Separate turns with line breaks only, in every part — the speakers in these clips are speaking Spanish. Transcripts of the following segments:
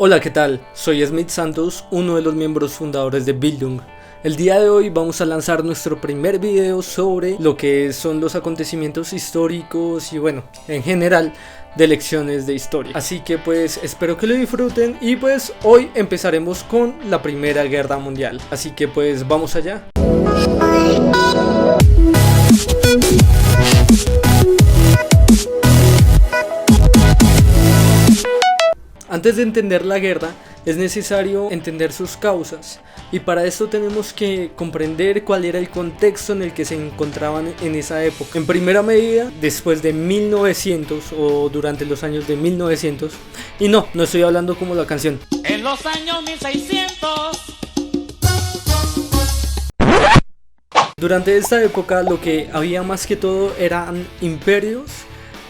Hola, ¿qué tal? Soy Smith Santos, uno de los miembros fundadores de Bildung. El día de hoy vamos a lanzar nuestro primer video sobre lo que son los acontecimientos históricos y bueno, en general, de lecciones de historia. Así que pues espero que lo disfruten y pues hoy empezaremos con la Primera Guerra Mundial. Así que pues vamos allá. Antes de entender la guerra, es necesario entender sus causas, y para esto tenemos que comprender cuál era el contexto en el que se encontraban en esa época. En primera medida, después de 1900 o durante los años de 1900, y no estoy hablando como la canción.
En los años 1600.
Durante esta época lo que había más que todo eran imperios,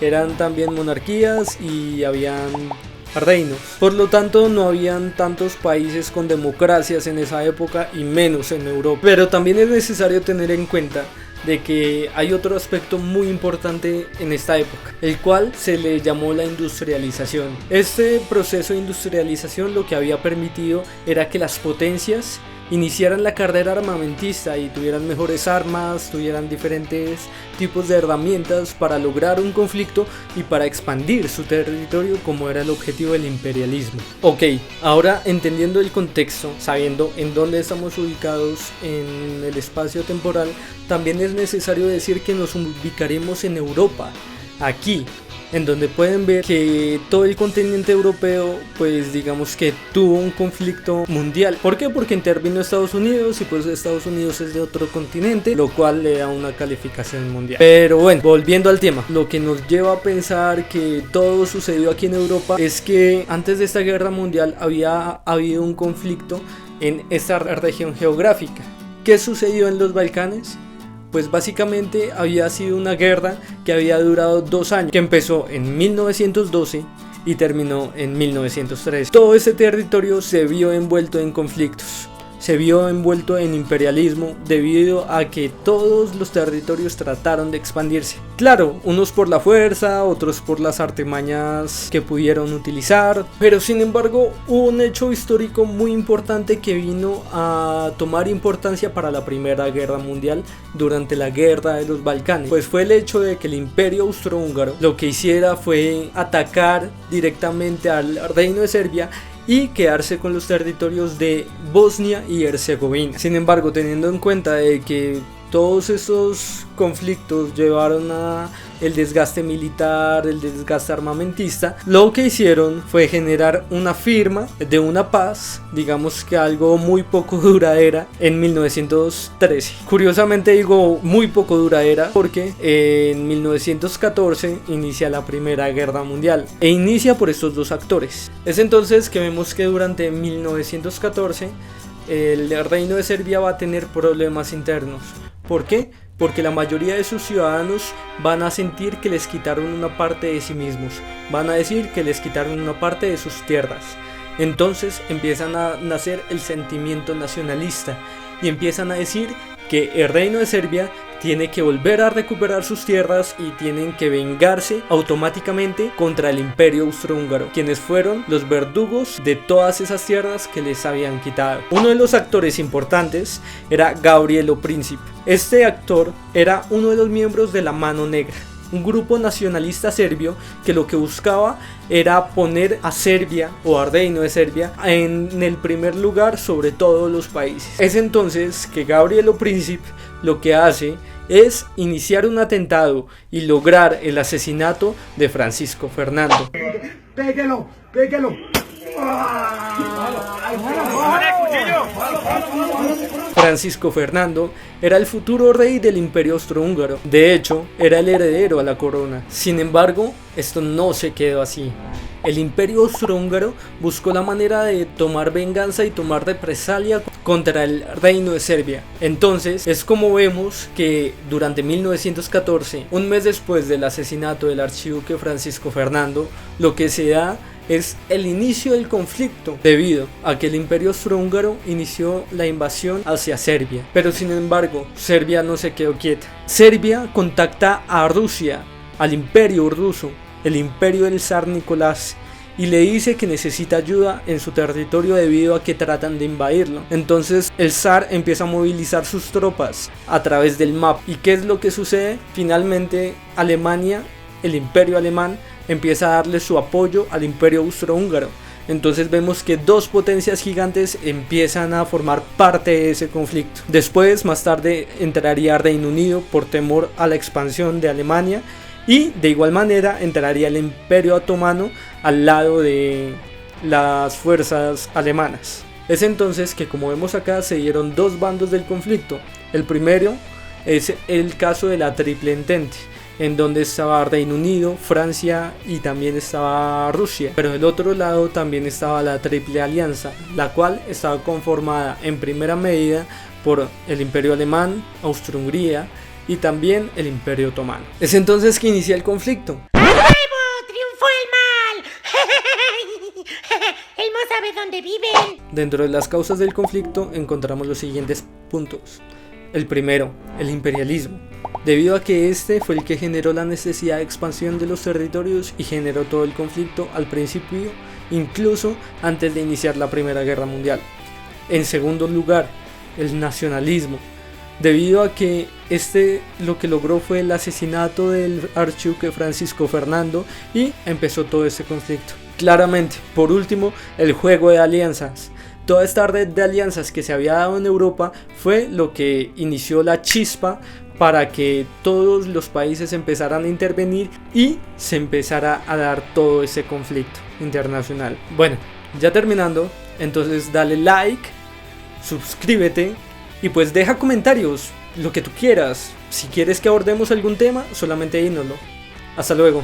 eran también monarquías y habían reinos. Por lo tanto no habían tantos países con democracias en esa época y menos en Europa. Pero también es necesario tener en cuenta de que hay otro aspecto muy importante en esta época, el cual se le llamó la industrialización. Este proceso de industrialización lo que había permitido era que las potencias iniciaran la carrera armamentista y tuvieran mejores armas, tuvieran diferentes tipos de herramientas para lograr un conflicto y para expandir su territorio, como era el objetivo del imperialismo. Ok, ahora entendiendo el contexto, sabiendo en dónde estamos ubicados en el espacio temporal, también es necesario decir que nos ubicaremos en Europa, aquí, en donde pueden ver que todo el continente europeo, pues digamos que tuvo un conflicto mundial. ¿Por qué? Porque intervino Estados Unidos y pues Estados Unidos es de otro continente, lo cual le da una calificación mundial. Pero bueno, volviendo al tema, lo que nos lleva a pensar que todo sucedió aquí en Europa es que antes de esta guerra mundial había habido un conflicto en esta región geográfica. ¿Qué sucedió en los Balcanes? Pues básicamente había sido una guerra que había durado 2 años, que empezó en 1912 y terminó en 1913. Todo ese territorio se vio envuelto en conflictos, se vio envuelto en imperialismo debido a que todos los territorios trataron de expandirse. Claro, unos por la fuerza, otros por las artimañas que pudieron utilizar, pero sin embargo hubo un hecho histórico muy importante que vino a tomar importancia para la Primera Guerra Mundial durante la Guerra de los Balcanes. Pues fue el hecho de que el Imperio Austrohúngaro lo que hiciera fue atacar directamente al Reino de Serbia y quedarse con los territorios de Bosnia y Herzegovina. Sin embargo, teniendo en cuenta de que todos esos conflictos llevaron a el desgaste militar, el desgaste armamentista, lo que hicieron fue generar una firma de una paz, digamos que algo muy poco duradera, en 1913. Curiosamente digo muy poco duradera porque en 1914 inicia la Primera Guerra Mundial e inicia por estos dos actores. Es entonces que vemos que durante 1914 el Reino de Serbia va a tener problemas internos. ¿Por qué? Porque la mayoría de sus ciudadanos van a sentir que les quitaron una parte de sí mismos, van a decir que les quitaron una parte de sus tierras. Entonces empiezan a nacer el sentimiento nacionalista y empiezan a decir que el Reino de Serbia tiene que volver a recuperar sus tierras y tienen que vengarse automáticamente contra el Imperio Austrohúngaro, quienes fueron los verdugos de todas esas tierras que les habían quitado. Uno de los actores importantes era Gabrielo Princip. Este actor era uno de los miembros de la Mano Negra, un grupo nacionalista serbio que lo que buscaba era poner a Serbia o al Reino de Serbia en el primer lugar sobre todos los países. Es entonces que Gabrielo Princip lo que hace es iniciar un atentado y lograr el asesinato de Francisco Fernando.
¡Péguelo! ¡Péguelo!
Francisco Fernando era el futuro rey del Imperio Austrohúngaro. De hecho, era el heredero a la corona. Sin embargo, esto no se quedó así. El Imperio Austrohúngaro buscó la manera de tomar venganza y tomar represalia contra el Reino de Serbia. Entonces es como vemos que durante 1914, un mes después del asesinato del archiduque Francisco Fernando, lo que se da es el inicio del conflicto debido a que el Imperio Austrohúngaro inició la invasión hacia Serbia. Pero sin embargo, Serbia no se quedó quieta. Serbia contacta a Rusia, al Imperio ruso, el imperio del zar Nicolás, y le dice que necesita ayuda en su territorio debido a que tratan de invadirlo. Entonces el zar empieza a movilizar sus tropas a través del mapa. ¿Y qué es lo que sucede? Finalmente Alemania, el imperio alemán, empieza a darle su apoyo al imperio austrohúngaro. Entonces vemos que dos potencias gigantes empiezan a formar parte de ese conflicto. Después, más tarde, entraría Reino Unido por temor a la expansión de Alemania, y de igual manera entraría el Imperio Otomano al lado de las fuerzas alemanas. Es entonces que, como vemos acá, se dieron dos bandos del conflicto. El primero es el caso de la Triple Entente, en donde estaba Reino Unido, Francia y también estaba Rusia. Pero del otro lado también estaba la Triple Alianza, la cual estaba conformada en primera medida por el Imperio Alemán, Austria-Hungría y también el Imperio Otomano. Es entonces que inicia el conflicto.
¡Triunfó el mal! Elmo sabe dónde viven.
Dentro de las causas del conflicto encontramos los siguientes puntos. El primero, el imperialismo, debido a que este fue el que generó la necesidad de expansión de los territorios y generó todo el conflicto al principio, incluso antes de iniciar la Primera Guerra Mundial. En segundo lugar, el nacionalismo, debido a que este lo que logró fue el asesinato del archiduque Francisco Fernando y empezó todo ese conflicto. Claramente, por último, el juego de alianzas. Toda esta red de alianzas que se había dado en Europa fue lo que inició la chispa para que todos los países empezaran a intervenir y se empezara a dar todo ese conflicto internacional. Bueno, ya terminando, entonces dale like, suscríbete y pues deja comentarios, lo que tú quieras. Si quieres que abordemos algún tema, solamente dínoslo. Hasta luego.